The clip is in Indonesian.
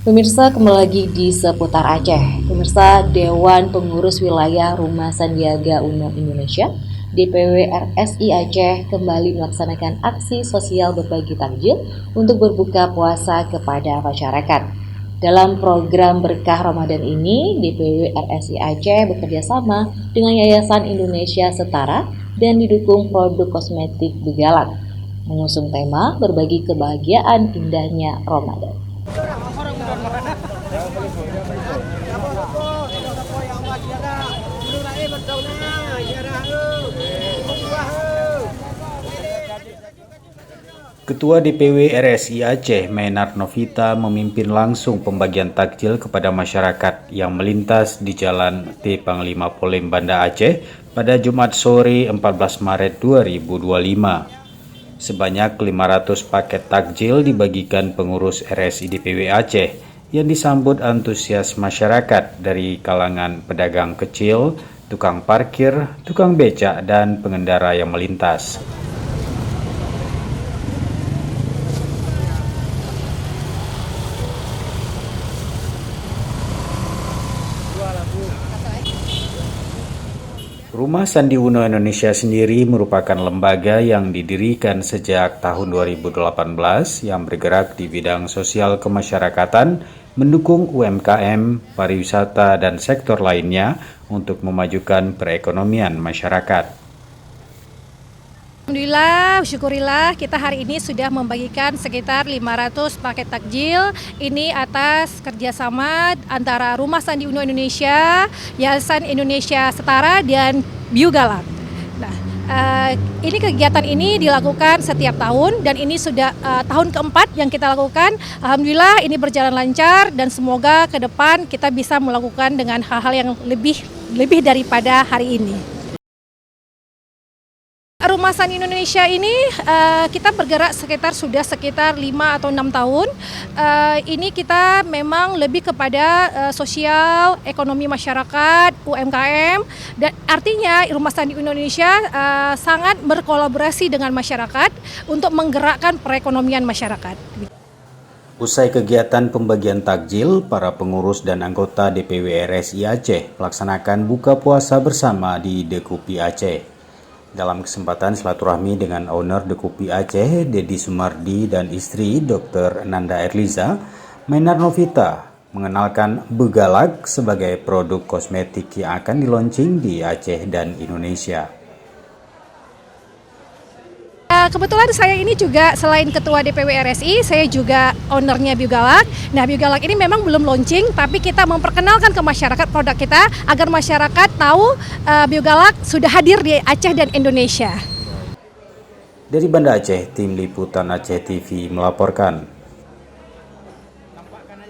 Pemirsa, kembali lagi di seputar Aceh. Pemirsa, Dewan Pengurus Wilayah Rumah Sandiaga Uno Indonesia (DPW RSI Aceh) kembali melaksanakan aksi sosial berbagi takjil untuk berbuka puasa kepada masyarakat. Dalam program Berkah Ramadan ini, DPW RSI Aceh bekerjasama dengan Yayasan Indonesia Setara dan didukung produk kosmetik Begalak, mengusung tema berbagi kebahagiaan indahnya Ramadan. Ketua DPW RSI Aceh, Menar Novita, memimpin langsung pembagian takjil kepada masyarakat yang melintas di Jalan T Panglima Polem Banda Aceh pada Jumat sore 14 Maret 2025. Sebanyak 500 paket takjil dibagikan pengurus RSI DPW Aceh yang disambut antusias masyarakat dari kalangan pedagang kecil, tukang parkir, tukang becak, dan pengendara yang melintas. Rumah Sandi Uno Indonesia sendiri merupakan lembaga yang didirikan sejak tahun 2018 yang bergerak di bidang sosial kemasyarakatan, mendukung UMKM, pariwisata, dan sektor lainnya untuk memajukan perekonomian masyarakat. Alhamdulillah, syukurillah kita hari ini sudah membagikan sekitar 500 paket takjil. Ini atas kerjasama antara Rumah Sandi Uno Indonesia, Yayasan Indonesia Setara, dan Begalak. Nah, ini kegiatan ini dilakukan setiap tahun dan ini sudah tahun keempat yang kita lakukan. Alhamdulillah ini berjalan lancar dan semoga ke depan kita bisa melakukan dengan hal-hal yang lebih daripada hari ini. Rumah Sandi Indonesia ini kita bergerak sudah sekitar 5 atau 6 tahun. Ini kita memang lebih kepada sosial, ekonomi masyarakat, UMKM, dan artinya Rumah Sandi Indonesia sangat berkolaborasi dengan masyarakat untuk menggerakkan perekonomian masyarakat. Usai kegiatan pembagian takjil, para pengurus dan anggota DPW RSI Aceh melaksanakan buka puasa bersama di Dekupi Aceh. Dalam kesempatan silaturahmi dengan owner Dekupi Aceh, Dedi Sumardi, dan istri Dr. Nanda Erliza, Menar Novita mengenalkan Begalak sebagai produk kosmetik yang akan dilaunching di Aceh dan Indonesia. Kebetulan saya ini juga selain ketua DPW RSI, saya juga ownernya Begalak. Nah, Begalak ini memang belum launching, tapi kita memperkenalkan ke masyarakat produk kita agar masyarakat tahu Begalak sudah hadir di Aceh dan Indonesia. Dari Banda Aceh, tim liputan Aceh TV melaporkan.